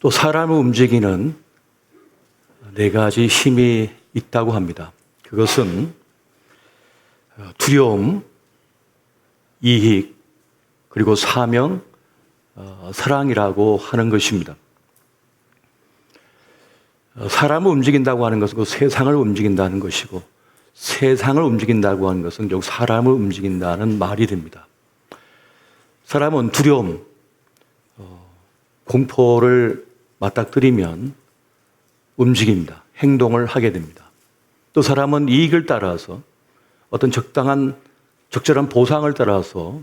또 사람을 움직이는 네 가지 힘이 있다고 합니다. 그것은 두려움, 이익, 그리고 사명, 사랑이라고 하는 것입니다. 사람을 움직인다고 하는 것은 그 세상을 움직인다는 것이고, 세상을 움직인다고 하는 것은 결국 사람을 움직인다는 말이 됩니다. 사람은 두려움, 공포를 맞닥뜨리면 움직입니다. 행동을 하게 됩니다. 또 사람은 이익을 따라서 어떤 적절한 보상을 따라서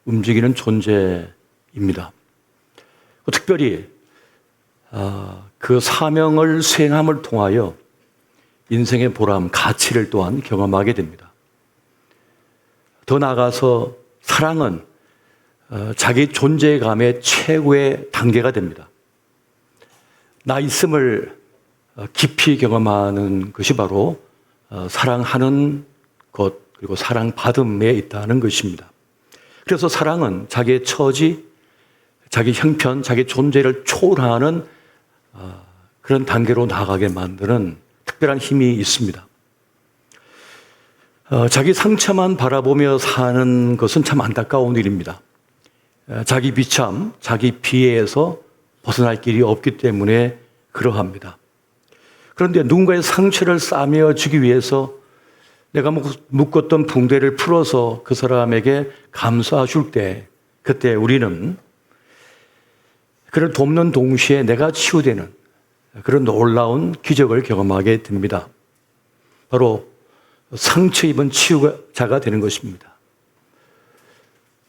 움직이는 존재입니다. 특별히 그 사명을 수행함을 통하여 인생의 보람, 가치를 또한 경험하게 됩니다. 더 나아가서 사랑은 자기 존재감의 최고의 단계가 됩니다. 나 있음을 깊이 경험하는 것이 바로 사랑하는 것, 그리고 사랑받음에 있다는 것입니다. 그래서 사랑은 자기의 처지, 자기 형편, 자기 존재를 초월하는 그런 단계로 나아가게 만드는 특별한 힘이 있습니다. 자기 상처만 바라보며 사는 것은 참 안타까운 일입니다. 자기 비참, 자기 비애에서 벗어날 길이 없기 때문에 그러합니다. 그런데 누군가의 상처를 싸매어 주기 위해서 내가 묶었던 붕대를 풀어서 그 사람에게 감싸 줄 때, 그때 우리는 그를 돕는 동시에 내가 치유되는 그런 놀라운 기적을 경험하게 됩니다. 바로 상처 입은 치유자가 되는 것입니다.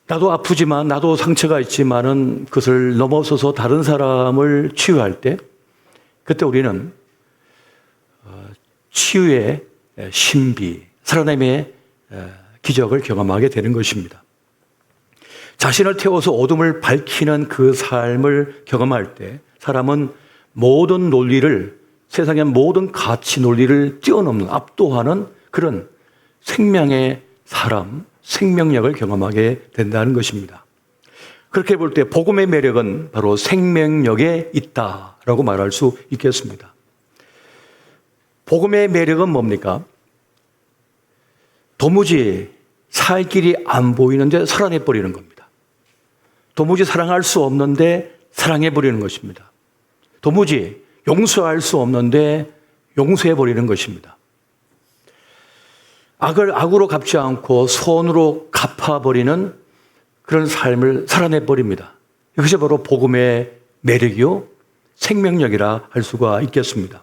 나도 아프지만, 나도 상처가 있지만은 그것을 넘어서서 다른 사람을 치유할 때, 그때 우리는 치유의 신비, 살아남의 기적을 경험하게 되는 것입니다. 자신을 태워서 어둠을 밝히는 그 삶을 경험할 때 사람은 모든 논리를, 세상의 모든 가치 논리를 뛰어넘는, 압도하는 그런 생명의 사람, 생명력을 경험하게 된다는 것입니다. 그렇게 볼 때 복음의 매력은 바로 생명력에 있다라고 말할 수 있겠습니다. 복음의 매력은 뭡니까? 도무지 살 길이 안 보이는데 살아내버리는 겁니다. 도무지 사랑할 수 없는데 사랑해버리는 것입니다. 도무지 용서할 수 없는데 용서해버리는 것입니다. 악을 악으로 갚지 않고 선으로 갚아버리는 그런 삶을 살아내버립니다. 이것이 바로 복음의 매력이요, 생명력이라 할 수가 있겠습니다.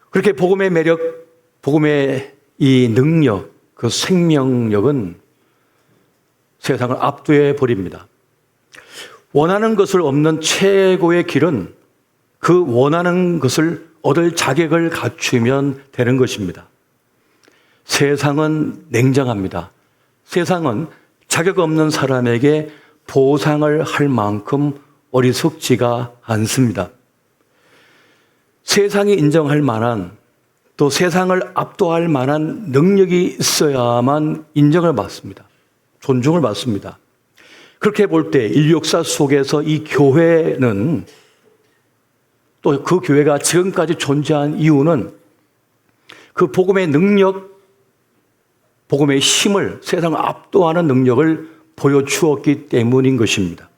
그렇게 복음의 매력, 복음의 이 능력, 그 생명력은 세상을 압도해 버립니다. 원하는 것을 얻는 최고의 길은 그 원하는 것을 얻을 자격을 갖추면 되는 것입니다. 세상은 냉정합니다. 세상은 자격 없는 사람에게 보상을 할 만큼 어리석지가 않습니다. 세상이 인정할 만한, 또 세상을 압도할 만한 능력이 있어야만 인정을 받습니다. 존중을 받습니다. 그렇게 볼 때 인류 역사 속에서 이 교회는, 또 그 교회가 지금까지 존재한 이유는 그 복음의 능력, 복음의 힘을, 세상을 압도하는 능력을 보여주었기 때문인 것입니다.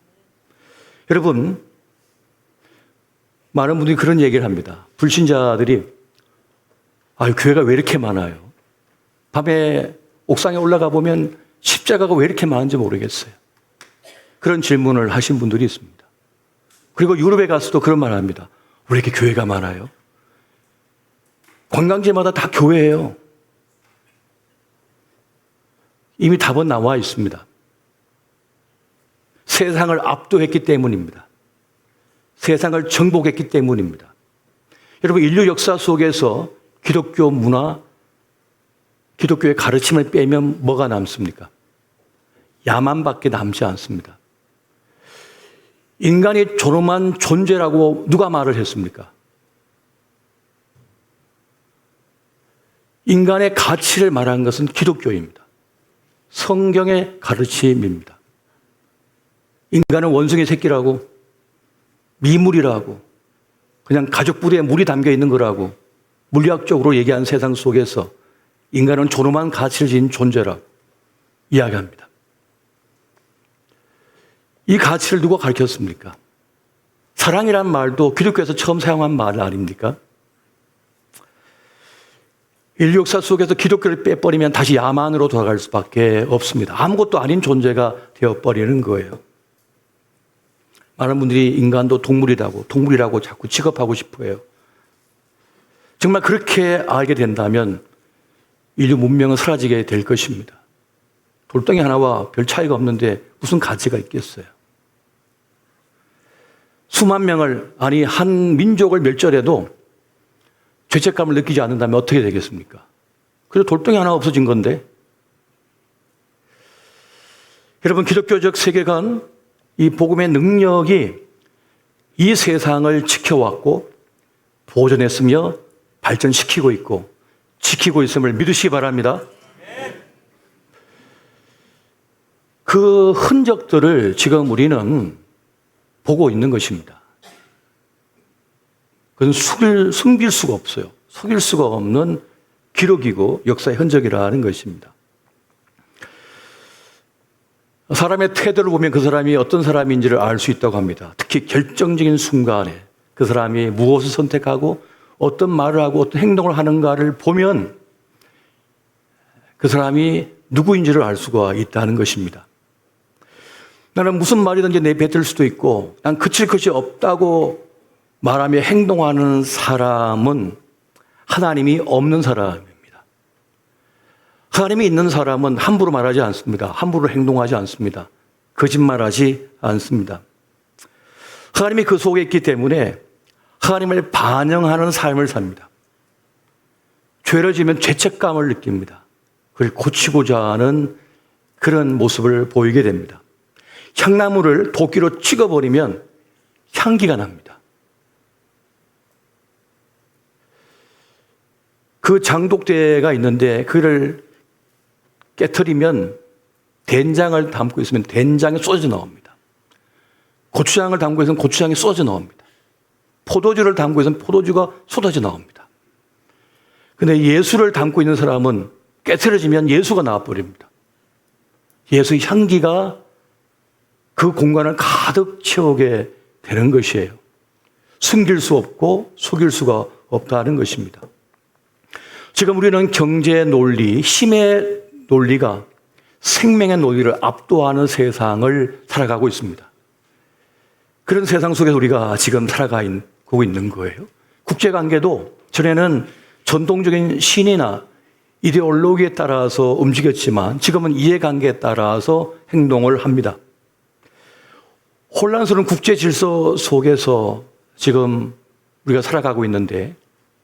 여러분, 많은 분들이 그런 얘기를 합니다. 불신자들이 교회가 왜 이렇게 많아요? 밤에 옥상에 올라가 보면 십자가가 왜 이렇게 많은지 모르겠어요. 그런 질문을 하신 분들이 있습니다. 그리고 유럽에 가서도 그런 말을 합니다. 왜 이렇게 교회가 많아요? 관광지마다 다 교회예요. 이미 답은 나와 있습니다. 세상을 압도했기 때문입니다. 세상을 정복했기 때문입니다. 여러분, 인류 역사 속에서 기독교 문화, 기독교의 가르침을 빼면 뭐가 남습니까? 야만밖에 남지 않습니다. 인간이 존엄한 존재라고 누가 말을 했습니까? 인간의 가치를 말한 것은 기독교입니다. 성경의 가르침입니다. 인간은 원숭이 새끼라고, 미물이라고, 그냥 가죽 부대에 물이 담겨 있는 거라고 물리학적으로 얘기한 세상 속에서 인간은 존엄한 가치를 지닌 존재라고 이야기합니다. 이 가치를 누가 가르쳤습니까? 사랑이란 말도 기독교에서 처음 사용한 말 아닙니까? 인류 역사 속에서 기독교를 빼버리면 다시 야만으로 돌아갈 수밖에 없습니다. 아무것도 아닌 존재가 되어버리는 거예요. 많은 분들이 인간도 동물이라고 자꾸 취급하고 싶어 해요. 정말 그렇게 알게 된다면 인류 문명은 사라지게 될 것입니다. 돌덩이 하나와 별 차이가 없는데 무슨 가치가 있겠어요? 수만 명을, 아니 한 민족을 멸절해도 죄책감을 느끼지 않는다면 어떻게 되겠습니까? 그래도 돌덩이 하나 없어진 건데. 여러분, 기독교적 세계관, 이 복음의 능력이 이 세상을 지켜왔고 보존했으며 발전시키고 있고 지키고 있음을 믿으시기 바랍니다. 그 흔적들을 지금 우리는 보고 있는 것입니다. 그건 숨길 수가 없어요. 속일 수가 없는 기록이고 역사의 흔적이라는 것입니다. 사람의 태도를 보면 그 사람이 어떤 사람인지를 알 수 있다고 합니다. 특히 결정적인 순간에 그 사람이 무엇을 선택하고 어떤 말을 하고 어떤 행동을 하는가를 보면 그 사람이 누구인지를 알 수가 있다는 것입니다. 나는 무슨 말이든지 내뱉을 수도 있고 난 그칠 것이 없다고 말하며 행동하는 사람은 하나님이 없는 사람입니다. 하나님이 있는 사람은 함부로 말하지 않습니다. 함부로 행동하지 않습니다. 거짓말하지 않습니다. 하나님이 그 속에 있기 때문에 하나님을 반영하는 삶을 삽니다. 죄를 지으면 죄책감을 느낍니다. 그걸 고치고자 하는 그런 모습을 보이게 됩니다. 향나무를 도끼로 찍어버리면 향기가 납니다. 그 장독대가 있는데 그를 깨트리면 된장을 담고 있으면 된장이 쏟아져 나옵니다. 고추장을 담고 있으면 고추장이 쏟아져 나옵니다. 포도주를 담고 있으면 포도주가 쏟아져 나옵니다. 그런데 예수를 담고 있는 사람은 깨트려지면 예수가 나와버립니다. 예수의 향기가 그 공간을 가득 채우게 되는 것이에요. 숨길 수 없고 속일 수가 없다는 것입니다. 지금 우리는 경제 논리, 힘의 논리가 생명의 논리를 압도하는 세상을 살아가고 있습니다. 그런 세상 속에서 우리가 지금 살아가고 있는 거예요. 국제관계도 전에는 전통적인 신이나 이데올로기에 따라서 움직였지만 지금은 이해관계에 따라서 행동을 합니다. 혼란스러운 국제 질서 속에서 지금 우리가 살아가고 있는데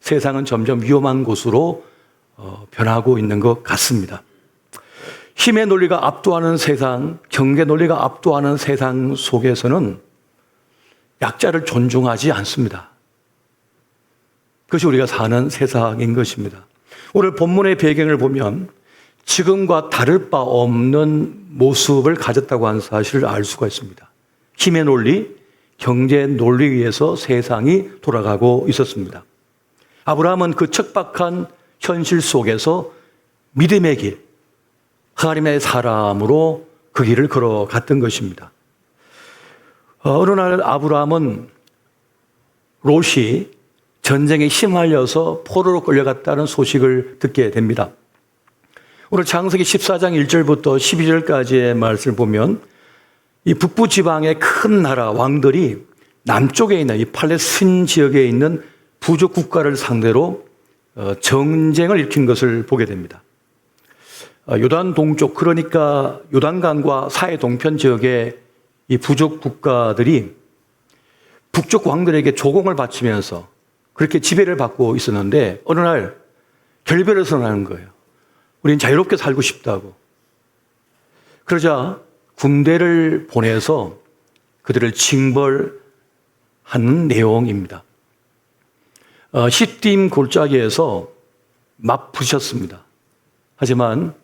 세상은 점점 위험한 곳으로 변하고 있는 것 같습니다. 힘의 논리가 압도하는 세상, 경제 논리가 압도하는 세상 속에서는 약자를 존중하지 않습니다. 그것이 우리가 사는 세상인 것입니다. 오늘 본문의 배경을 보면 지금과 다를 바 없는 모습을 가졌다고 하는 사실을 알 수가 있습니다. 힘의 논리, 경제 논리에 의해서 세상이 돌아가고 있었습니다. 아브라함은 그 척박한 현실 속에서 믿음의 길, 하나님의 사람으로 그 길을 걸어갔던 것입니다. 어느 날 아브라함은 롯이 전쟁에 휘말려서 포로로 끌려갔다는 소식을 듣게 됩니다. 오늘 창세기 14장 1절부터 12절까지의 말씀을 보면 이 북부 지방의 큰 나라 왕들이 남쪽에 있는 이 팔레스틴 지역에 있는 부족 국가를 상대로 전쟁을 일으킨 것을 보게 됩니다. 요단 동쪽, 그러니까 요단강과 사해 동편 지역의 이 부족 국가들이 북쪽 왕들에게 조공을 바치면서 그렇게 지배를 받고 있었는데 어느 날 결별을 선언하는 거예요. 우린 자유롭게 살고 싶다고. 그러자 군대를 보내서 그들을 징벌하는 내용입니다. 시딤 골짜기에서 막 부셨습니다. 하지만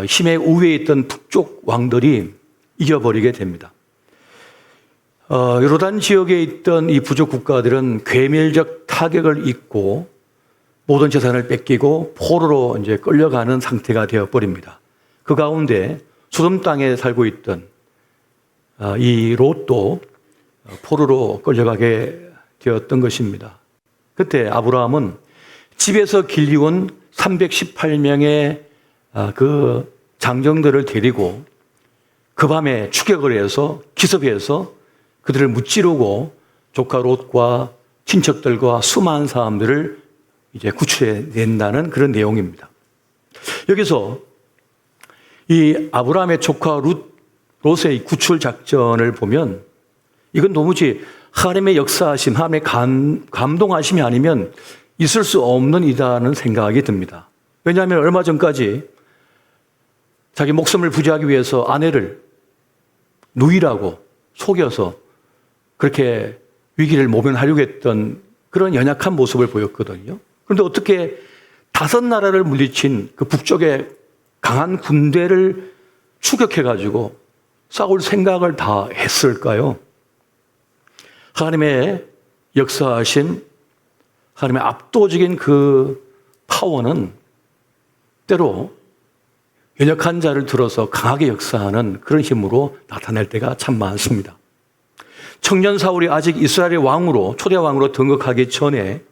힘의 우위에 있던 북쪽 왕들이 이겨버리게 됩니다. 요르단 지역에 있던 이 부족 국가들은 괴멸적 타격을 입고 모든 재산을 뺏기고 포로로 이제 끌려가는 상태가 되어 버립니다. 그 가운데 소돔 땅에 살고 있던 이 롯도 포로로 끌려가게 되었던 것입니다. 그때 아브라함은 집에서 길리온 318명의 그 장정들을 데리고 그 밤에 추격을 해서 기습해서 그들을 무찌르고 조카 롯과 친척들과 수많은 사람들을 이제 구출해 낸다는 그런 내용입니다. 여기서 이 아브라함의 조카 롯의 구출 작전을 보면 이건 도무지 하나님의 역사하심, 하나님의 감동하심이 아니면 있을 수 없는 일이라는 생각이 듭니다. 왜냐하면 얼마 전까지 자기 목숨을 부지하기 위해서 아내를 누이라고 속여서 그렇게 위기를 모면하려고 했던 그런 연약한 모습을 보였거든요. 그런데 어떻게 5나라를 물리친 그 북쪽의 강한 군대를 추격해가지고 싸울 생각을 다 했을까요? 하나님의 역사하심, 하나님의 압도적인 그 파워는 때로 연약한 자를 들어서 강하게 역사하는 그런 힘으로 나타날 때가 참 많습니다. 청년 사울이 아직 이스라엘의 왕으로, 초대 왕으로 등극하기 전에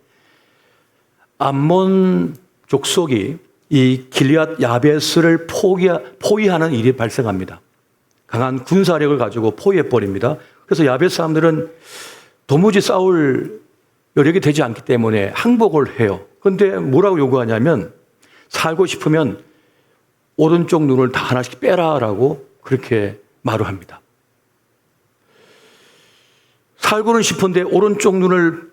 암몬 족속이 이 길리앗 야베스를 포위하는 일이 발생합니다. 강한 군사력을 가지고 포위해버립니다. 그래서 야베스 사람들은 도무지 싸울 여력이 되지 않기 때문에 항복을 해요. 그런데 뭐라고 요구하냐면 살고 싶으면 오른쪽 눈을 다 하나씩 빼라라고 그렇게 말을 합니다. 살고는 싶은데 오른쪽 눈을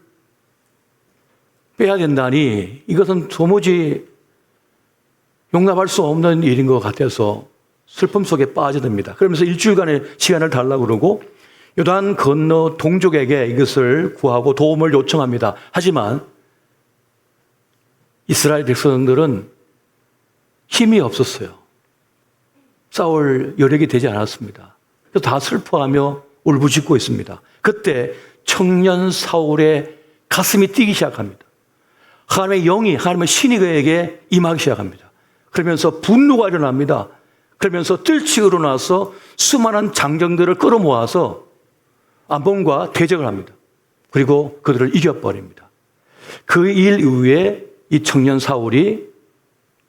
빼야 된다니 이것은 도무지 용납할 수 없는 일인 것 같아서 슬픔 속에 빠져듭니다. 그러면서 일주일간의 시간을 달라고 그러고 요단 건너 동족에게 이것을 구하고 도움을 요청합니다. 하지만 이스라엘 백성들은 힘이 없었어요. 싸울 여력이 되지 않았습니다. 그래서 다 슬퍼하며 울부짖고 있습니다. 그때 청년 사울의 가슴이 뛰기 시작합니다. 하나님의 영이, 하나님의 신이 그에게 임하기 시작합니다. 그러면서 분노가 일어납니다. 그러면서 뜰치고 일어나서 수많은 장정들을 끌어모아서 암몬과 대적을 합니다. 그리고 그들을 이겨버립니다. 그 일 이후에 이 청년 사울이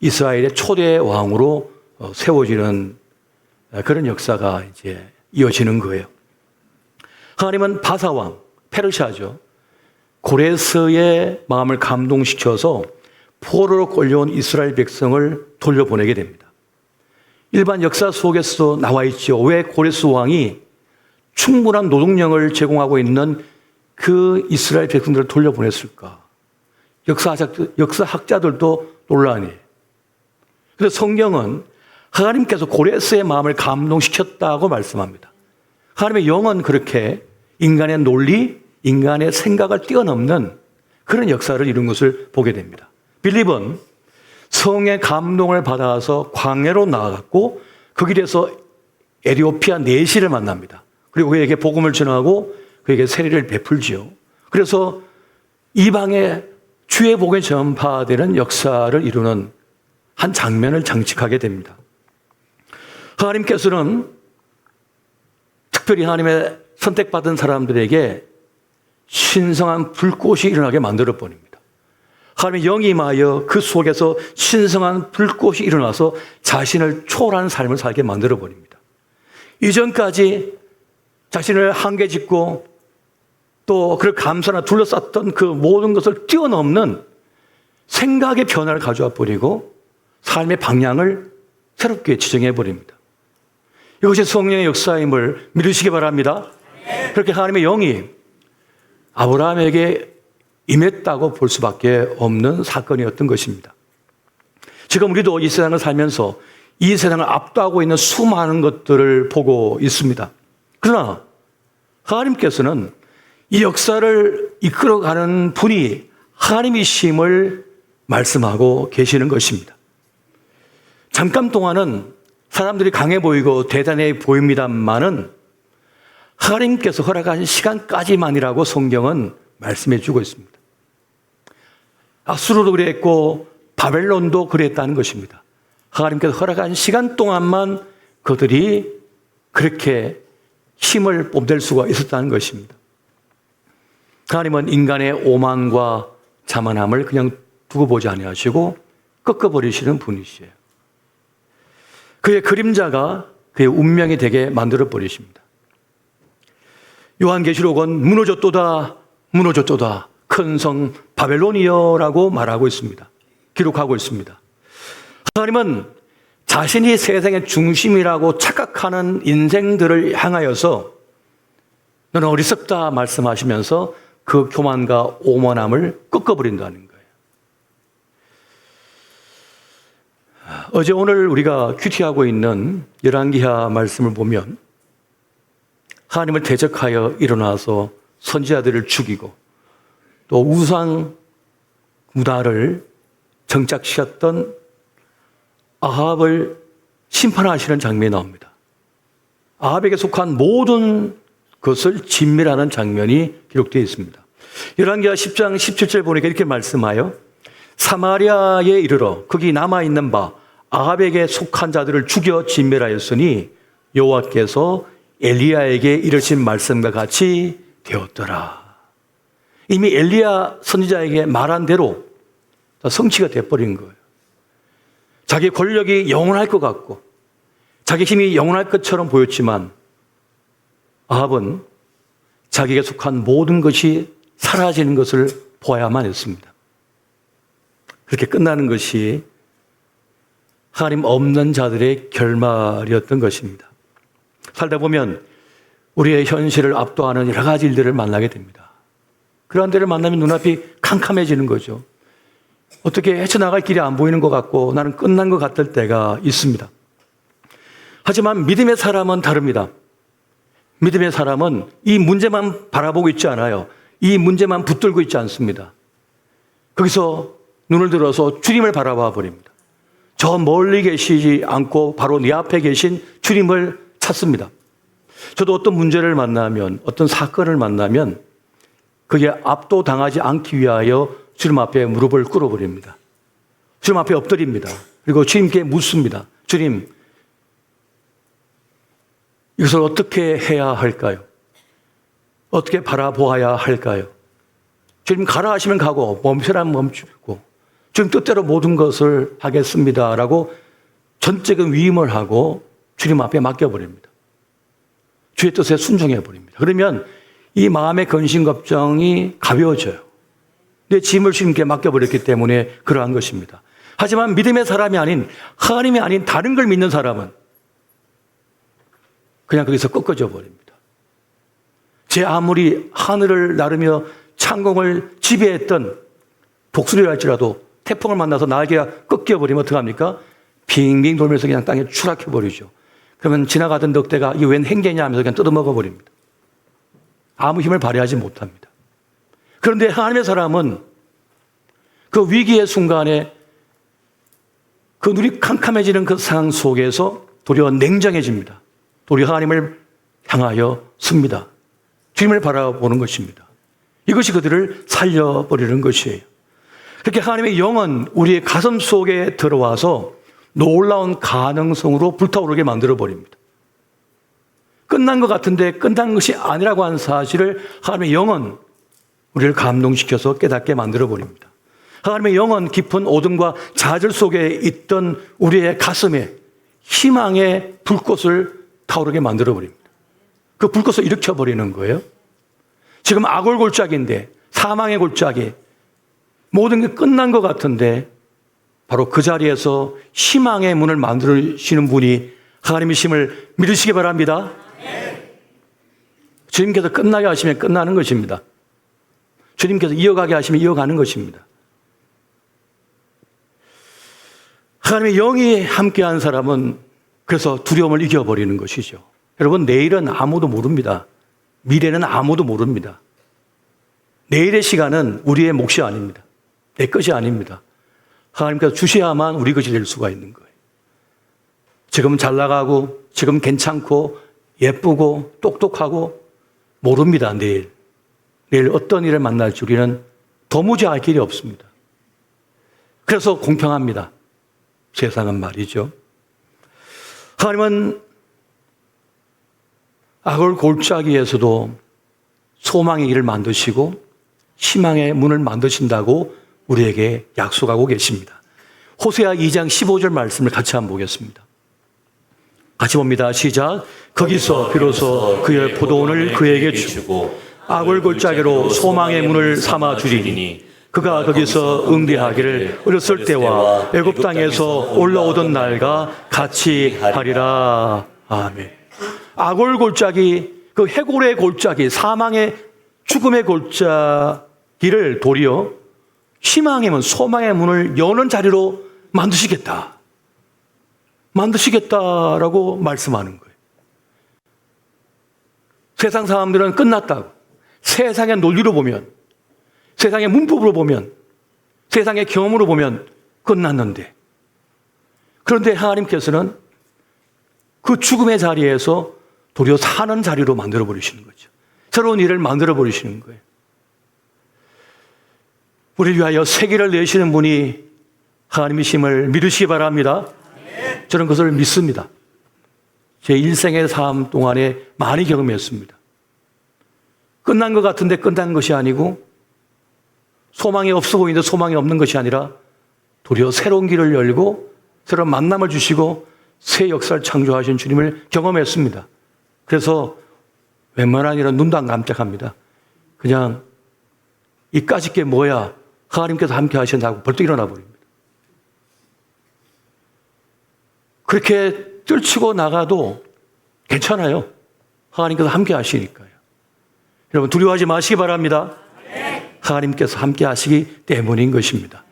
이스라엘의 초대 왕으로 세워지는 그런 역사가 이제 이어지는 거예요. 하나님은 바사왕, 페르시아죠. 고레스의 마음을 감동시켜서 포로로 끌려온 이스라엘 백성을 돌려보내게 됩니다. 일반 역사 속에서도 나와 있죠. 왜 고레스 왕이 충분한 노동력을 제공하고 있는 그 이스라엘 백성들을 돌려보냈을까? 역사학자들도 논란이에요. 그래서 성경은 하나님께서 고레스의 마음을 감동시켰다고 말씀합니다. 하나님의 영은 그렇게 인간의 논리, 인간의 생각을 뛰어넘는 그런 역사를 이룬 것을 보게 됩니다. 빌립은 성의 감동을 받아서 광야로 나아갔고 그 길에서 에티오피아 내시를 만납니다. 그리고 그에게 복음을 전하고 그에게 세례를 베풀지요. 그래서 이방의 주의 복음이 전파되는 역사를 이루는 한 장면을 장식하게 됩니다. 하나님께서는 특별히 하나님의 선택받은 사람들에게 신성한 불꽃이 일어나게 만들어 버립니다. 하나님의 영이 임하여 그 속에서 신성한 불꽃이 일어나서 자신을 초월하는 삶을 살게 만들어 버립니다. 이전까지 자신을 한계 짓고 또 그를 감싸나 둘러쌌던 그 모든 것을 뛰어넘는 생각의 변화를 가져와 버리고 삶의 방향을 새롭게 지정해 버립니다. 이것이 성령의 역사임을 믿으시기 바랍니다. 그렇게 하나님의 영이 아브라함에게 임했다고 볼 수밖에 없는 사건이었던 것입니다. 지금 우리도 이 세상을 살면서 이 세상을 압도하고 있는 수많은 것들을 보고 있습니다. 그러나 하나님께서는 이 역사를 이끌어가는 분이 하나님이심을 말씀하고 계시는 것입니다. 잠깐 동안은 사람들이 강해 보이고 대단해 보입니다만은 하나님께서 허락하신 시간까지만이라고 성경은 말씀해 주고 있습니다. 아수르도 그랬고 바벨론도 그랬다는 것입니다. 하나님께서 허락한 시간 동안만 그들이 그렇게 힘을 뽐낼 수가 있었다는 것입니다. 하나님은 인간의 오만과 자만함을 그냥 두고 보지 아니하시고 꺾어버리시는 분이시에요. 그의 그림자가 그의 운명이 되게 만들어 버리십니다. 요한계시록은 무너졌도다 무너졌도다 큰 성 바벨론이여라고 말하고 있습니다. 기록하고 있습니다. 하나님은 자신이 세상의 중심이라고 착각하는 인생들을 향하여서 너는 어리석다 말씀하시면서 그 교만과 오만함을 꺾어버린다는 거예요. 어제 오늘 우리가 큐티하고 있는 열왕기하 말씀을 보면 하나님을 대적하여 일어나서 선지자들을 죽이고 또 우상 문화를 정착시켰던 아합을 심판하시는 장면이 나옵니다. 아합에게 속한 모든 것을 진멸하는 장면이 기록되어 있습니다. 열왕기하 10장 17절 보니까 이렇게 말씀하여 사마리아에 이르러 거기 남아있는 바 아합에게 속한 자들을 죽여 진멸하였으니 여호와께서 엘리야에게 이르신 말씀과 같이 되었더라. 이미 엘리야 선지자에게 말한 대로 다 성취가 되어버린 거예요. 자기 권력이 영원할 것 같고 자기 힘이 영원할 것처럼 보였지만 아합은 자기에게 속한 모든 것이 사라지는 것을 보아야만 했습니다. 그렇게 끝나는 것이 하나님 없는 자들의 결말이었던 것입니다. 살다 보면 우리의 현실을 압도하는 여러 가지 일들을 만나게 됩니다. 그러한 데를 만나면 눈앞이 캄캄해지는 거죠. 어떻게 헤쳐나갈 길이 안 보이는 것 같고 나는 끝난 것 같을 때가 있습니다. 하지만 믿음의 사람은 다릅니다. 믿음의 사람은 이 문제만 바라보고 있지 않아요. 이 문제만 붙들고 있지 않습니다. 거기서 눈을 들어서 주님을 바라봐 버립니다. 저 멀리 계시지 않고 바로 내 앞에 계신 주님을 찾습니다. 저도 어떤 문제를 만나면 어떤 사건을 만나면 그게 압도당하지 않기 위하여 주님 앞에 무릎을 꿇어버립니다. 주님 앞에 엎드립니다. 그리고 주님께 묻습니다. 주님, 이것을 어떻게 해야 할까요? 어떻게 바라보아야 할까요? 주님 가라 하시면 가고 멈추라면 멈추고 주님 뜻대로 모든 것을 하겠습니다라고 전적인 위임을 하고 주님 앞에 맡겨버립니다. 주의 뜻에 순종해버립니다. 그러면 이 마음의 근심 걱정이 가벼워져요. 내 짐을 주님께 맡겨버렸기 때문에 그러한 것입니다. 하지만 믿음의 사람이 아닌 하나님이 아닌 다른 걸 믿는 사람은 그냥 거기서 꺾어져 버립니다. 제 아무리 하늘을 나르며 창공을 지배했던 독수리랄지라도 태풍을 만나서 날개가 꺾여버리면 어떡합니까? 빙빙 돌면서 그냥 땅에 추락해버리죠. 그러면 지나가던 늑대가 이게 웬 행계냐 하면서 그냥 뜯어먹어버립니다. 아무 힘을 발휘하지 못합니다. 그런데 하나님의 사람은 그 위기의 순간에 그 눈이 캄캄해지는 그 상황 속에서 도리어 냉정해집니다. 도리어 하나님을 향하여 섭니다. 주님을 바라보는 것입니다. 이것이 그들을 살려버리는 것이에요. 그렇게 하나님의 영은 우리의 가슴 속에 들어와서 놀라운 가능성으로 불타오르게 만들어버립니다. 끝난 것 같은데 끝난 것이 아니라고 하는 사실을 하나님의 영은 우리를 감동시켜서 깨닫게 만들어버립니다. 하나님의 영은 깊은 어둠과 좌절 속에 있던 우리의 가슴에 희망의 불꽃을 타오르게 만들어버립니다. 그 불꽃을 일으켜버리는 거예요. 지금 악을 골짜기인데 사망의 골짜기 모든 게 끝난 것 같은데 바로 그 자리에서 희망의 문을 만드시는 분이 하나님이심을 믿으시기 바랍니다. 주님께서 끝나게 하시면 끝나는 것입니다. 주님께서 이어가게 하시면 이어가는 것입니다. 하나님의 영이 함께한 사람은 그래서 두려움을 이겨버리는 것이죠. 여러분, 내일은 아무도 모릅니다. 미래는 아무도 모릅니다. 내일의 시간은 우리의 몫이 아닙니다. 내 것이 아닙니다. 하나님께서 주셔야만 우리 것이 될 수가 있는 거예요. 지금 잘 나가고 지금 괜찮고 예쁘고 똑똑하고 모릅니다. 내일 어떤 일을 만날지 우리는 도무지 알 길이 없습니다. 그래서 공평합니다. 세상은 말이죠. 하나님은 악을 골짜기에서도 소망의 길을 만드시고 희망의 문을 만드신다고 우리에게 약속하고 계십니다. 호세아 2장 15절 말씀을 같이 한번 보겠습니다. 같이 봅니다. 시작. 거기서 비로소 그의 포도원을 그에게 주고 악을 골짜기로 소망의 문을 삼아 주리니 그가 거기서 응대하기를 어렸을 때와 애굽 땅에서 올라오던 날과 같이 하리라. 아멘. 악을 골짜기, 그 해골의 골짜기, 사망의 죽음의 골짜기를 도리어 희망의 문, 소망의 문을 여는 자리로 만드시겠다라고 말씀하는 거예요. 세상 사람들은 끝났다고. 세상의 논리로 보면, 세상의 문법으로 보면, 세상의 경험으로 보면 끝났는데, 그런데 하나님께서는 그 죽음의 자리에서 도리어 사는 자리로 만들어 버리시는 거죠. 새로운 일을 만들어 버리시는 거예요. 우리를 위하여 세계를 내시는 분이 하나님이심을 믿으시기 바랍니다. 저는 그것을 믿습니다. 제 일생의 삶 동안에 많이 경험했습니다. 끝난 것 같은데 끝난 것이 아니고, 소망이 없어 보이는데 소망이 없는 것이 아니라 도리어 새로운 길을 열고 새로운 만남을 주시고 새 역사를 창조하신 주님을 경험했습니다. 그래서 웬만한 일은 눈도 안 깜짝합니다. 그냥 이까짓 게 뭐야, 하나님께서 함께 하신다고 벌떡 일어나 버립니다. 그렇게 떨치고 나가도 괜찮아요. 하나님께서 함께 하시니까요. 여러분 두려워하지 마시기 바랍니다. 하나님께서 함께 하시기 때문인 것입니다.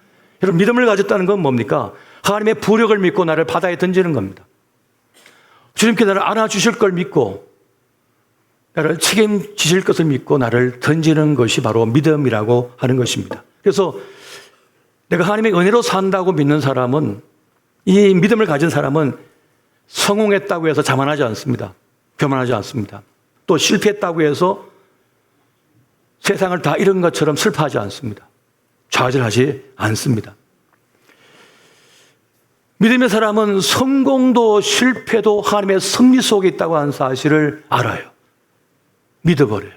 여러분 믿음을 가졌다는 건 뭡니까? 하나님의 부력을 믿고 나를 바다에 던지는 겁니다. 주님께 나를 안아주실 걸 믿고 나를 책임지실 것을 믿고 나를 던지는 것이 바로 믿음이라고 하는 것입니다. 그래서 내가 하나님의 은혜로 산다고 믿는 사람은, 이 믿음을 가진 사람은 성공했다고 해서 자만하지 않습니다. 교만하지 않습니다. 또 실패했다고 해서 세상을 다 잃은 것처럼 슬퍼하지 않습니다. 좌절하지 않습니다. 믿음의 사람은 성공도 실패도 하나님의 섭리 속에 있다고 하는 사실을 알아요. 믿어버려요.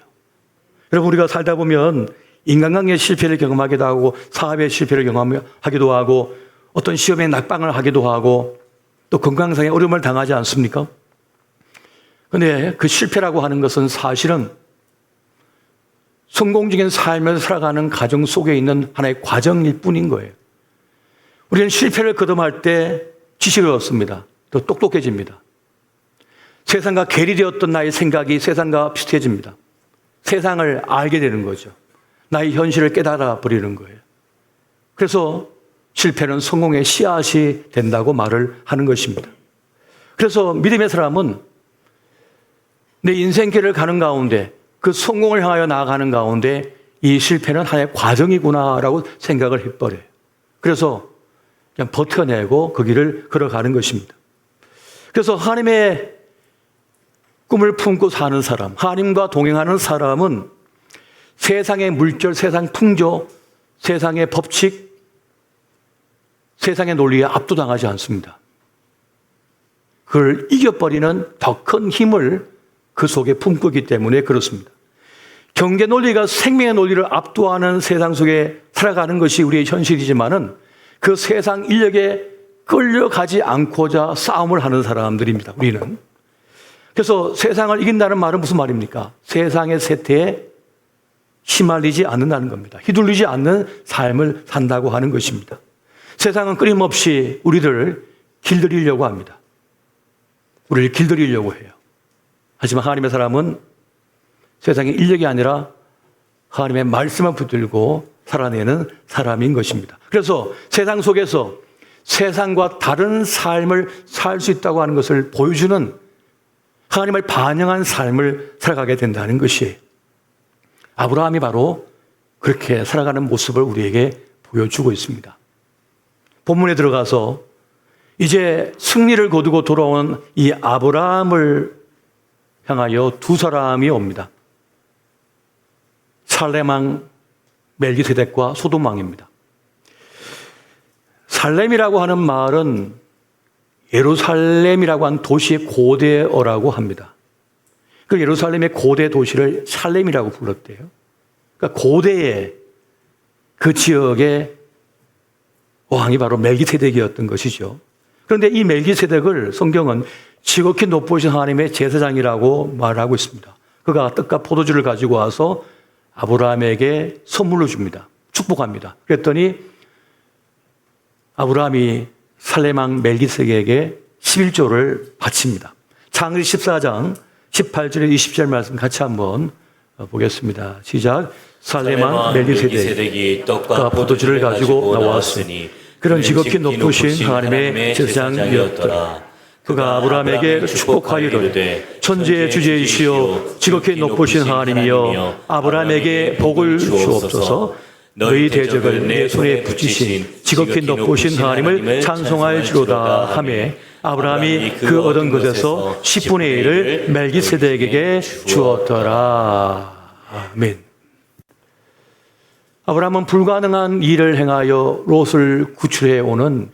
여러분 우리가 살다 보면 인간관계의 실패를 경험하기도 하고 사업의 실패를 경험하기도 하고 어떤 시험에 낙방을 하기도 하고 또 건강상의 어려움을 당하지 않습니까? 그런데 그 실패라고 하는 것은 사실은 성공적인 삶을 살아가는 과정 속에 있는 하나의 과정일 뿐인 거예요. 우리는 실패를 거듭할 때 지식을 얻습니다. 더 똑똑해집니다. 세상과 괴리되었던 나의 생각이 세상과 비슷해집니다. 세상을 알게 되는 거죠. 나의 현실을 깨달아 버리는 거예요. 그래서 실패는 성공의 씨앗이 된다고 말을 하는 것입니다. 그래서 믿음의 사람은 내 인생길을 가는 가운데 그 성공을 향하여 나아가는 가운데 이 실패는 하나의 과정이구나라고 생각을 해버려요. 그래서 그냥 버텨내고 그 길을 걸어가는 것입니다. 그래서 하나님의 꿈을 품고 사는 사람, 하나님과 동행하는 사람은 세상의 물결, 세상 풍조, 세상의 법칙, 세상의 논리에 압도당하지 않습니다. 그걸 이겨버리는 더 큰 힘을 그 속에 품고 있기 때문에 그렇습니다. 경제 논리가 생명의 논리를 압도하는 세상 속에 살아가는 것이 우리의 현실이지만은 그 세상 인력에 끌려가지 않고자 싸움을 하는 사람들입니다. 우리는. 그래서 세상을 이긴다는 말은 무슨 말입니까? 세상의 세태에 휘말리지 않는다는 겁니다. 휘둘리지 않는 삶을 산다고 하는 것입니다. 세상은 끊임없이 우리를 길들이려고 합니다. 우리를 길들이려고 해요. 하지만 하나님의 사람은 세상의 인력이 아니라 하나님의 말씀을 붙들고 살아내는 사람인 것입니다. 그래서 세상 속에서 세상과 다른 삶을 살 수 있다고 하는 것을 보여주는 하나님을 반영한 삶을 살아가게 된다는 것이에요. 아브라함이 바로 그렇게 살아가는 모습을 우리에게 보여주고 있습니다. 본문에 들어가서 이제 승리를 거두고 돌아온 이 아브라함을 향하여 두 사람이 옵니다. 살렘 왕 멜기세덱과 소돔 왕입니다. 살렘이라고 하는 말은 예루살렘이라고 하는 도시의 고대어라고 합니다. 그 예루살렘의 고대 도시를 살렘이라고 불렀대요. 그러니까 고대의 그 지역의 왕이 바로 멜기세덱이었던 것이죠. 그런데 이 멜기세덱을 성경은 지극히 높으신 하나님의 제사장이라고 말하고 있습니다. 그가 떡과 포도주를 가지고 와서 아브라함에게 선물로 줍니다. 축복합니다. 그랬더니 아브라함이 살렘 왕 멜기세덱에게 11조를 바칩니다. 창세기 14장 18절에 20절 말씀 같이 한번 보겠습니다. 시작. 살렘 왕 멜기세덱이 떡과 포도주를 가지고 나왔으니 그는 지극히 높으신 하나님의 제사장이었더라. 그가 아브라함에게 축복하여 이르되 천지의 주제이시여 지극히 높으신 하나님이여 아브라함에게 복을 주옵소서. 너희 대적을 내 손에 붙이신 지극히 높으신 하나님을 찬송할지로다 하며 아브라함이 그 얻은 것에서 10분의 1을 멜기세덱에게 주었더라. 아멘. 아브라함은 불가능한 일을 행하여 롯을 구출해 오는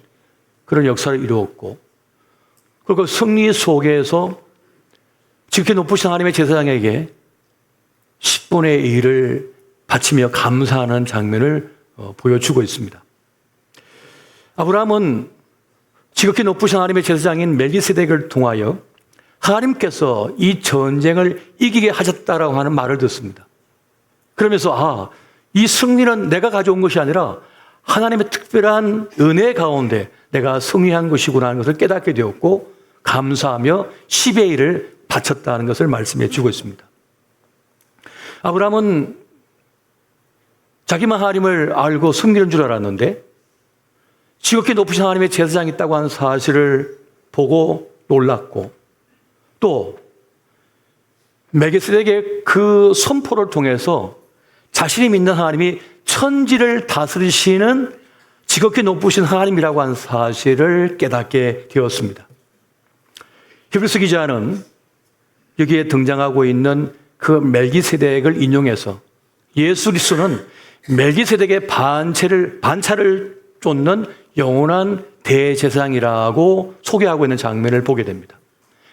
그런 역사를 이루었고, 그리고 승리 속에서 지극히 높으신 하나님의 제사장에게 10분의 1을 바치며 감사하는 장면을 보여주고 있습니다. 아브라함은 지극히 높으신 하나님의 제사장인 멜기세덱을 통하여 하나님께서 이 전쟁을 이기게 하셨다라고 하는 말을 듣습니다. 그러면서 이 승리는 내가 가져온 것이 아니라 하나님의 특별한 은혜 가운데 내가 승리한 것이구나 하는 것을 깨닫게 되었고 감사하며 10의 1을 바쳤다는 것을 말씀해 주고 있습니다. 아브라함은 자기만 하나님을 알고 섬기는 줄 알았는데 지극히 높으신 하나님의 제사장이 있다고 하는 사실을 보고 놀랐고, 또 멜기세덱의 그 선포를 통해서 자신이 믿는 하나님이 천지를 다스리시는 지극히 높으신 하나님이라고 하는 사실을 깨닫게 되었습니다. 히브리서 기자는 여기에 등장하고 있는 그 멜기세덱을 인용해서 예수 그리스도는 멜기세덱의 반차를 쫓는 영원한 대제사장이라고 소개하고 있는 장면을 보게 됩니다.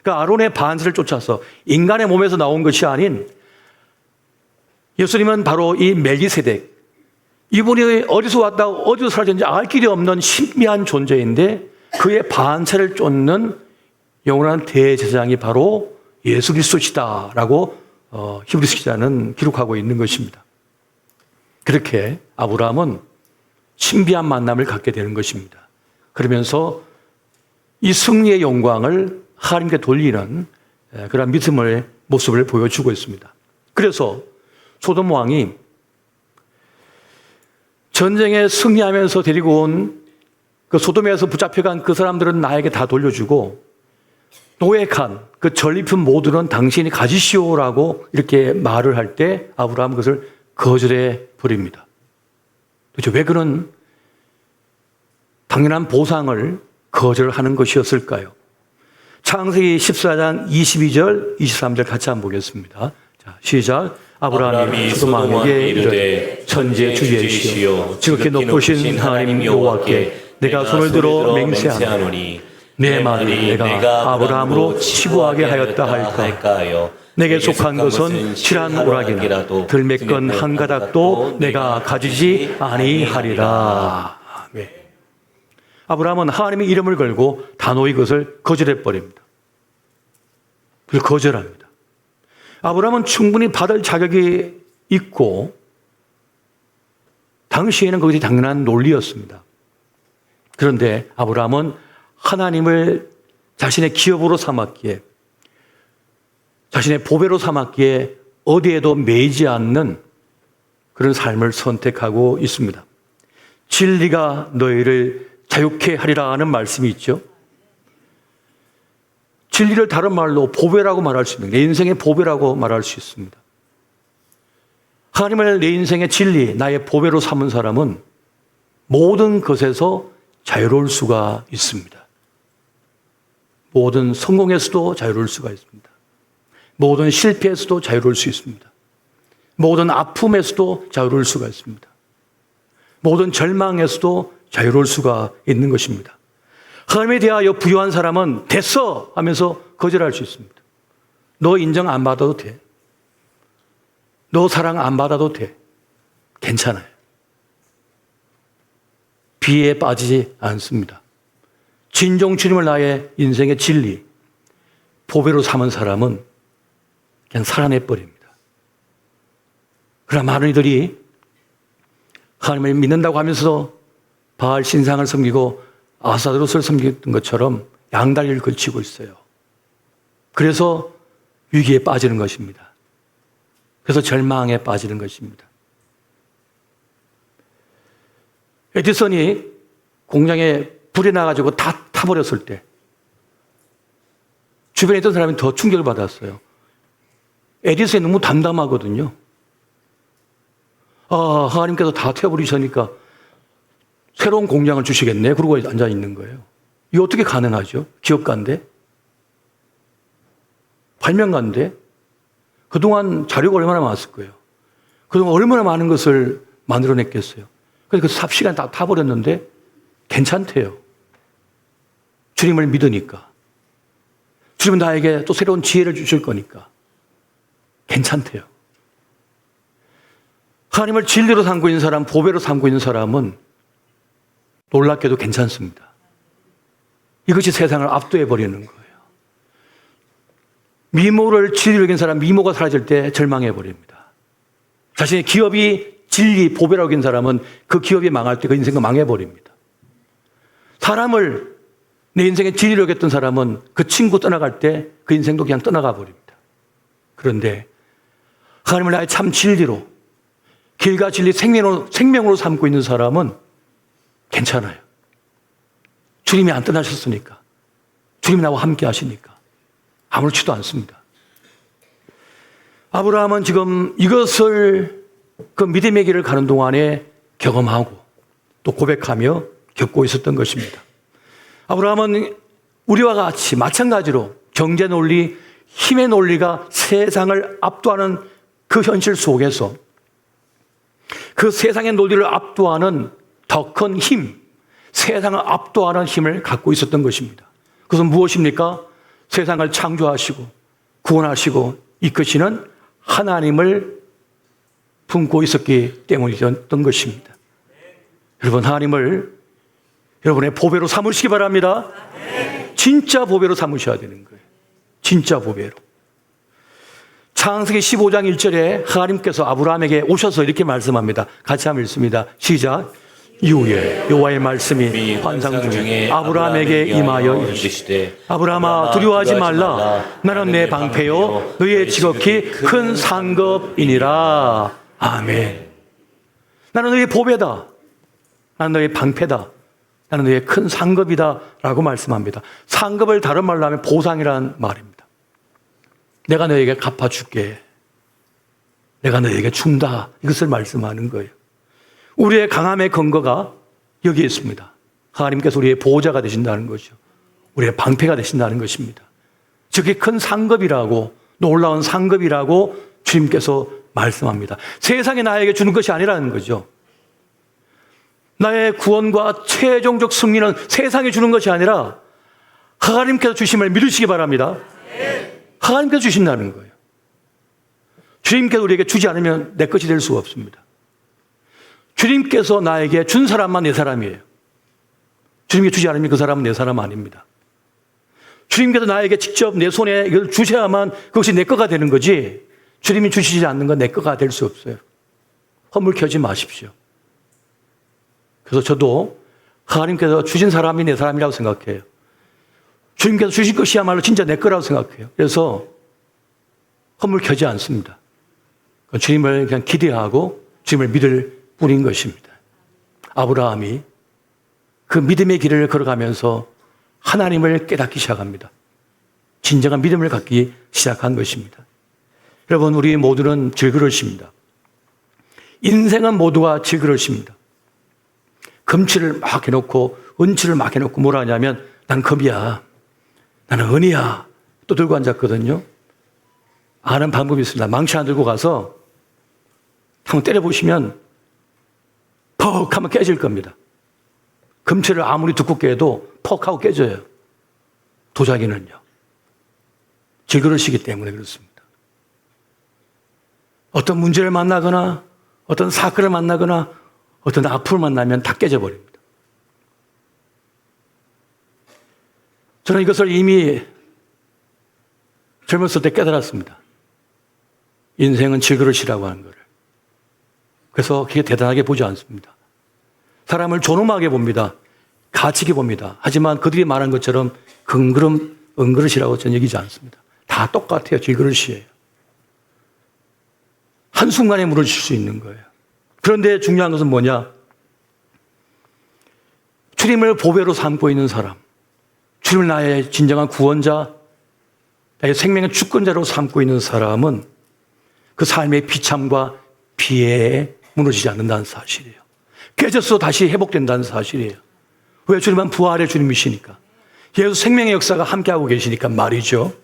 그러니까 아론의 반차를 쫓아서 인간의 몸에서 나온 것이 아닌 예수님은 바로 이 멜기세덱, 이분이 어디서 왔다 어디서 사라졌는지 알 길이 없는 신비한 존재인데 그의 반차를 쫓는 영원한 대제사장이 바로 예수 그리스도시다라고 히브리서 기자는 기록하고 있는 것입니다. 그렇게 아브라함은 신비한 만남을 갖게 되는 것입니다. 그러면서 이 승리의 영광을 하나님께 돌리는 그런 믿음의 모습을 보여주고 있습니다. 그래서 소돔 왕이 전쟁에 승리하면서 데리고 온 그 소돔에서 붙잡혀간 그 사람들은 나에게 다 돌려주고 노획한 그 전리품 모두는 당신이 가지시오라고 이렇게 말을 할 때 아브라함은 그것을 거절해 버립니다. 도대체 왜 그런 당연한 보상을 거절하는 것이었을까요? 창세기 14장 22절, 23절 같이 한번 보겠습니다. 자, 시작. 아브라함이 소돔 왕에게 이르되 천지의 주제이시여 지극히 높으신 하나님 여호와께 내가 손을 들어 맹세하노니 내 말이 내가 아브라함으로 치부하게 하였다 할까? 내게 속한 것은 실한 오락이나 들매건 한 가닥도 내가 가지지 아니하리라. 아멘. 아브라함은 하나님의 이름을 걸고 단호히 그것을 거절해 버립니다. 그걸 거절합니다. 아브라함은 충분히 받을 자격이 있고 당시에는 그것이 당연한 논리였습니다. 그런데 아브라함은 하나님을 자신의 기업으로 삼았기에, 자신의 보배로 삼았기에 어디에도 매이지 않는 그런 삶을 선택하고 있습니다. 진리가 너희를 자유케 하리라 하는 말씀이 있죠. 진리를 다른 말로 보배라고 말할 수 있습니다. 내 인생의 보배라고 말할 수 있습니다. 하나님을 내 인생의 진리, 나의 보배로 삼은 사람은 모든 것에서 자유로울 수가 있습니다. 모든 성공에서도 자유로울 수가 있습니다. 모든 실패에서도 자유로울 수 있습니다. 모든 아픔에서도 자유로울 수가 있습니다. 모든 절망에서도 자유로울 수가 있는 것입니다. 하나님에 대하여 부유한 사람은 됐어 하면서 거절할 수 있습니다. 너 인정 안 받아도 돼. 너 사랑 안 받아도 돼. 괜찮아요. 비에 빠지지 않습니다. 진정 주님을 나의 인생의 진리, 보배로 삼은 사람은 그냥 살아내버립니다. 그러나 많은 이들이 하나님을 믿는다고 하면서 바알 신상을 섬기고 아스타로스를 섬기던 것처럼 양다리를 걸치고 있어요. 그래서 위기에 빠지는 것입니다. 그래서 절망에 빠지는 것입니다. 에디슨이 공장에 불이 나가지고 다 타버렸을 때 주변에 있던 사람이 더 충격을 받았어요. 에디슨이 너무 담담하거든요. 하나님께서 다 태워버리시니까 새로운 공장을 주시겠네. 그러고 앉아 있는 거예요. 이게 어떻게 가능하죠? 기업가인데? 발명가인데? 그동안 자료가 얼마나 많았을 거예요. 그동안 얼마나 많은 것을 만들어냈겠어요. 그래서 그 삽시간 다 타버렸는데 괜찮대요. 주님을 믿으니까. 주님은 나에게 또 새로운 지혜를 주실 거니까. 괜찮대요. 하나님을 진리로 삼고 있는 사람, 보배로 삼고 있는 사람은 놀랍게도 괜찮습니다. 이것이 세상을 압도해버리는 거예요. 미모를 진리로 여긴 사람, 미모가 사라질 때 절망해버립니다. 자신의 기업이 진리, 보배라고 여긴 사람은 그 기업이 망할 때 그 인생도 망해버립니다. 사람을 내 인생의 진리로 여겼던 사람은 그 친구 떠나갈 때 그 인생도 그냥 떠나가 버립니다. 그런데 하나님을 나의 참 진리로, 길과 진리 생명으로 삼고 있는 사람은 괜찮아요. 주님이 안 떠나셨으니까. 주님이 나와 함께 하시니까. 아무렇지도 않습니다. 아브라함은 지금 이것을 그 믿음의 길을 가는 동안에 경험하고 또 고백하며 겪고 있었던 것입니다. 아브라함은 우리와 같이 마찬가지로 경제 논리, 힘의 논리가 세상을 압도하는 그 현실 속에서 그 세상의 논리를 압도하는 더 큰 힘, 세상을 압도하는 힘을 갖고 있었던 것입니다. 그것은 무엇입니까? 세상을 창조하시고 구원하시고 이끄시는 하나님을 품고 있었기 때문이었던 것입니다. 여러분, 하나님을 여러분의 보배로 삼으시기 바랍니다. 진짜 보배로 삼으셔야 되는 거예요. 진짜 보배로. 창세기 15장 1절에 하나님께서 아브라함에게 오셔서 이렇게 말씀합니다. 같이 한번 읽습니다. 시작. 이후에 여호와의 말씀이 환상 중에 아브라함에게 임하여 이르시되 아브라함아 두려워하지 말라. 나는 내 방패요 너희의 지극히 큰 상급이니라. 아멘. 나는 너희의 보배다. 나는 너희의 방패다. 나는 너희의 큰 상급이다 라고 말씀합니다. 상급을 다른 말로 하면 보상이라는 말입니다. 내가 너에게 갚아줄게. 내가 너에게 준다. 이것을 말씀하는 거예요. 우리의 강함의 근거가 여기에 있습니다. 하나님께서 우리의 보호자가 되신다는 거죠. 우리의 방패가 되신다는 것입니다. 저게 큰 상급이라고, 놀라운 상급이라고 주님께서 말씀합니다. 세상이 나에게 주는 것이 아니라는 거죠. 나의 구원과 최종적 승리는 세상이 주는 것이 아니라 하나님께서 주심을 믿으시기 바랍니다. 하나님께서 주신다는 거예요. 주님께서 우리에게 주지 않으면 내 것이 될 수가 없습니다. 주님께서 나에게 준 사람만 내 사람이에요. 주님께 주지 않으면 그 사람은 내 사람 아닙니다. 주님께서 나에게 직접 내 손에 이걸 주셔야만 그것이 내 거가 되는 거지, 주님이 주시지 않는 건 내 거가 될 수 없어요. 허물 켜지 마십시오. 그래서 저도 하나님께서 주신 사람이 내 사람이라고 생각해요. 주님께서 주신 것이야말로 진짜 내 거라고 생각해요. 그래서 허물 켜지 않습니다. 주님을 그냥 기대하고 주님을 믿을 뿐인 것입니다. 아브라함이 그 믿음의 길을 걸어가면서 하나님을 깨닫기 시작합니다. 진정한 믿음을 갖기 시작한 것입니다. 여러분, 우리 모두는 질그릇입니다. 인생은 모두가 질그릇입니다. 금치를 막 해놓고 은치를 막 해놓고 뭐라 하냐면 난 금이야, 나는 은이야 또 들고 앉았거든요. 아는 방법이 있습니다. 망치 하나 들고 가서 한번 때려보시면 퍽 하면 깨질 겁니다. 금체를 아무리 두껍게 해도 퍽 하고 깨져요. 도자기는요. 질그릇이기 때문에 그렇습니다. 어떤 문제를 만나거나 어떤 사건을 만나거나 어떤 악플을 만나면 다 깨져버립니다. 저는 이것을 이미 젊었을 때 깨달았습니다. 인생은 질그릇이라고 하는 것을. 그래서 그게 대단하게 보지 않습니다. 사람을 존엄하게 봅니다. 가치게 봅니다. 하지만 그들이 말한 것처럼 금그릇, 은그릇이라고 저는 여기지 않습니다. 다 똑같아요. 질그릇이에요. 한순간에 무너질 수 있는 거예요. 그런데 중요한 것은 뭐냐? 주님을 보배로 삼고 있는 사람, 주님을 나의 진정한 구원자, 나의 생명의 주권자로 삼고 있는 사람은 그 삶의 비참과 비애에 무너지지 않는다는 사실이에요. 깨졌어 다시 회복된다는 사실이에요. 왜? 주님은 부활의 주님이시니까. 예수 생명의 역사가 함께하고 계시니까 말이죠.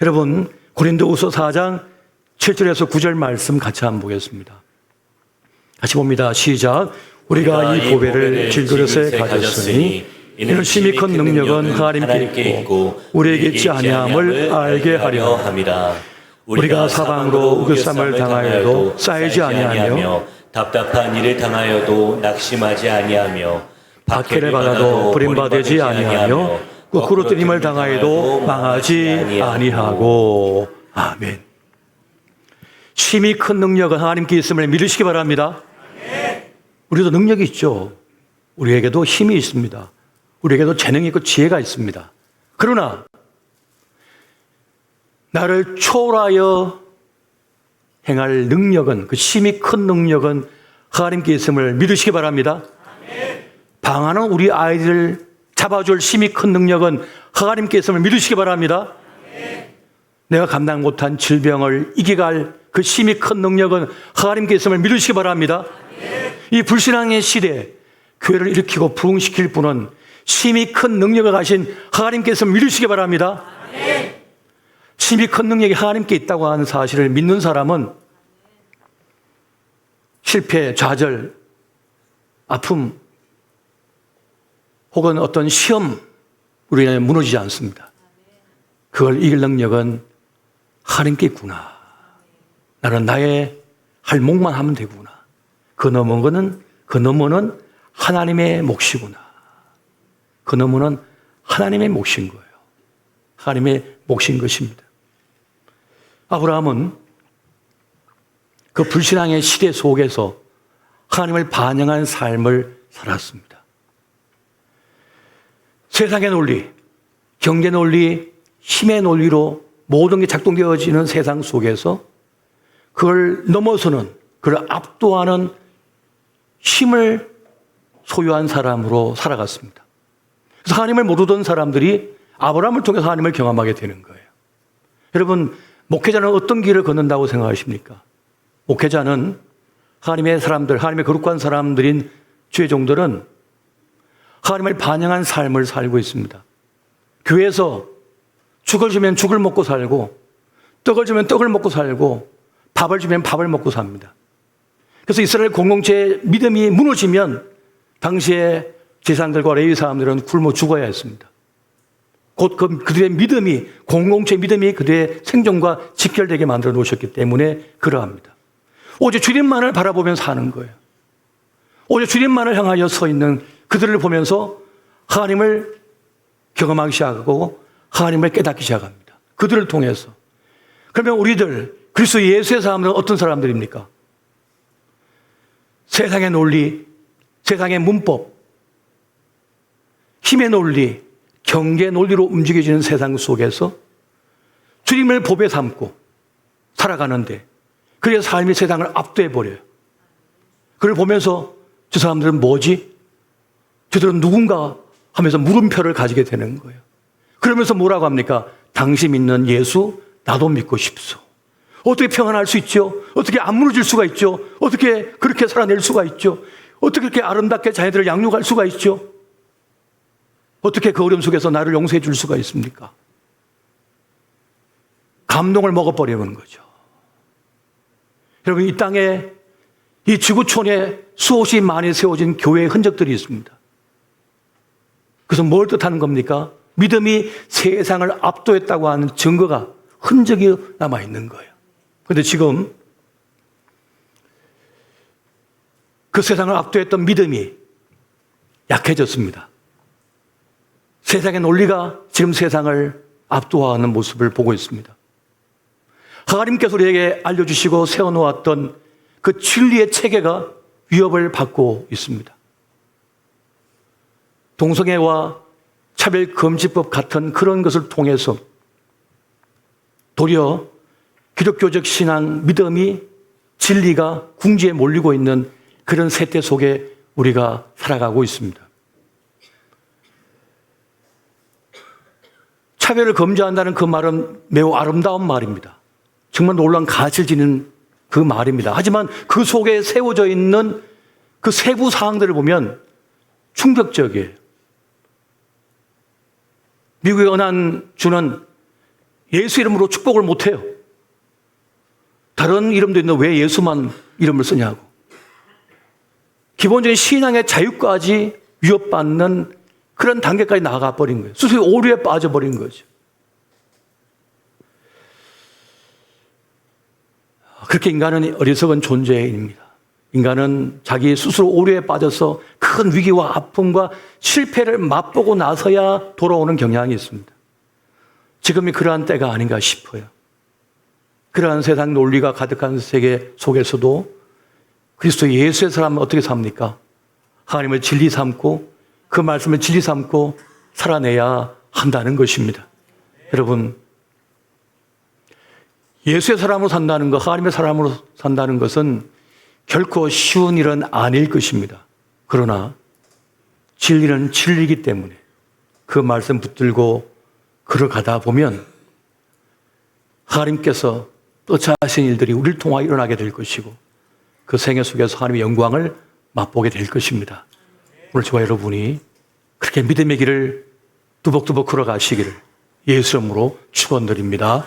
여러분, 고린도후서 4장 7절에서 9절 말씀 같이 한번 보겠습니다. 같이 봅니다. 시작. 우리가 이 보배를 질그릇에 가졌으니 이는 심히 큰 능력은 하나님께 있고 우리에게 있지 아니함을 알게 하려 함이라. 우리가 사방으로 우겨쌈을 당하여도 쌓이지 아니하며 답답한 일을 당하여도 낙심하지 아니하며 박해를 받아도 버림받지 아니하며 거꾸로 뜨림을 당하여도 망하지 아니하고. 아멘. 심히 큰 능력은 하나님께 있음을 믿으시기 바랍니다. 우리도 능력이 있죠. 우리에게도 힘이 있습니다. 우리에게도 재능이 있고 지혜가 있습니다. 그러나 나를 초월하여 행할 능력은, 그 심히 큰 능력은 하나님께 있음을 믿으시기 바랍니다. 방하는 우리 아이들을 잡아줄 심히 큰 능력은 하나님께 있음을 믿으시기 바랍니다. 내가 감당 못한 질병을 이겨갈 그 심히 큰 능력은 하나님께 있음을 믿으시기 바랍니다. 이 불신앙의 시대에 교회를 일으키고 부흥시킬 분은 심히 큰 능력을 가신 하나님께 있음을 믿으시기 바랍니다. 심히 큰 능력이 하나님께 있다고 하는 사실을 믿는 사람은 실패, 좌절, 아픔 혹은 어떤 시험으로 인해 무너지지 않습니다. 그걸 이길 능력은 하나님께 있구나. 나는 나의 할 몫만 하면 되구나. 그 너머는 하나님의 몫이구나. 그 너머는 하나님의 몫인 거예요. 하나님의 몫인 것입니다. 아브라함은 그 불신앙의 시대 속에서 하나님을 반영한 삶을 살았습니다. 세상의 논리, 경제 논리, 힘의 논리로 모든 게 작동되어지는 세상 속에서 그걸 넘어서는, 그걸 압도하는 힘을 소유한 사람으로 살아갔습니다. 그래서 하나님을 모르던 사람들이 아브라함을 통해서 하나님을 경험하게 되는 거예요. 여러분, 목회자는 어떤 길을 걷는다고 생각하십니까? 목회자는 하나님의 사람들, 하나님의 거룩한 사람들인 주의 종들은 하나님을 반영한 삶을 살고 있습니다. 교회에서 죽을 주면 죽을 먹고 살고, 떡을 주면 떡을 먹고 살고, 밥을 주면 밥을 먹고 삽니다. 그래서 이스라엘 공동체의 믿음이 무너지면 당시에 제사장들과 레위 사람들은 굶어 죽어야 했습니다. 곧 그들의 믿음이, 공동체 믿음이 그들의 생존과 직결되게 만들어 놓으셨기 때문에 그러합니다. 오직 주님만을 바라보면서 사는 거예요. 오직 주님만을 향하여 서 있는 그들을 보면서 하나님을 경험하기 시작하고 하나님을 깨닫기 시작합니다. 그들을 통해서. 그러면 우리들, 그리스도 예수의 사람들은 어떤 사람들입니까? 세상의 논리, 세상의 문법, 힘의 논리, 경계 논리로 움직여지는 세상 속에서 주님을 보배 삼고 살아가는데, 그래서 삶이 세상을 압도해버려요. 그걸 보면서 저 사람들은 뭐지? 저들은 누군가 하면서 물음표를 가지게 되는 거예요. 그러면서 뭐라고 합니까? 당신 믿는 예수, 나도 믿고 싶소. 어떻게 평안할 수 있죠? 어떻게 안 무너질 수가 있죠? 어떻게 그렇게 살아낼 수가 있죠? 어떻게 그렇게 아름답게 자녀들을 양육할 수가 있죠? 어떻게 그 어려움 속에서 나를 용서해 줄 수가 있습니까? 감동을 먹어버리는 거죠. 여러분, 이 땅에 이 지구촌에 수없이 많이 세워진 교회의 흔적들이 있습니다. 그래서 뭘 뜻하는 겁니까? 믿음이 세상을 압도했다고 하는 증거가, 흔적이 남아있는 거예요. 그런데 지금 그 세상을 압도했던 믿음이 약해졌습니다. 세상의 논리가 지금 세상을 압도하는 모습을 보고 있습니다. 하나님께서 우리에게 알려주시고 세워놓았던 그 진리의 체계가 위협을 받고 있습니다. 동성애와 차별금지법 같은 그런 것을 통해서 도리어 기독교적 신앙, 믿음이, 진리가 궁지에 몰리고 있는 그런 세태 속에 우리가 살아가고 있습니다. 차별을 금지한다는 그 말은 매우 아름다운 말입니다. 정말 놀라운 가치를 지닌 그 말입니다. 하지만 그 속에 세워져 있는 그 세부 사항들을 보면 충격적이에요. 미국의 연안주는 예수 이름으로 축복을 못해요. 다른 이름도 있는데 왜 예수만 이름을 쓰냐고. 기본적인 신앙의 자유까지 위협받는 그런 단계까지 나아가 버린 거예요. 스스로 오류에 빠져버린 거죠. 그렇게 인간은 어리석은 존재입니다. 인간은 자기 스스로 오류에 빠져서 큰 위기와 아픔과 실패를 맛보고 나서야 돌아오는 경향이 있습니다. 지금이 그러한 때가 아닌가 싶어요. 그러한 세상 논리가 가득한 세계 속에서도 그리스도 예수의 사람은 어떻게 삽니까? 하나님을 진리 삼고 그 말씀을 진리 삼고 살아내야 한다는 것입니다. 여러분, 예수의 사람으로 산다는 것, 하나님의 사람으로 산다는 것은 결코 쉬운 일은 아닐 것입니다. 그러나 진리는 진리이기 때문에 그 말씀 붙들고 걸어가다 보면 하나님께서 또 자신 일들이 우리를 통하여 일어나게 될 것이고 그 생애 속에서 하나님의 영광을 맛보게 될 것입니다. 오늘 저와 여러분이 그렇게 믿음의 길을 두벅두벅 걸어가시기를 예수 이름으로 축원드립니다.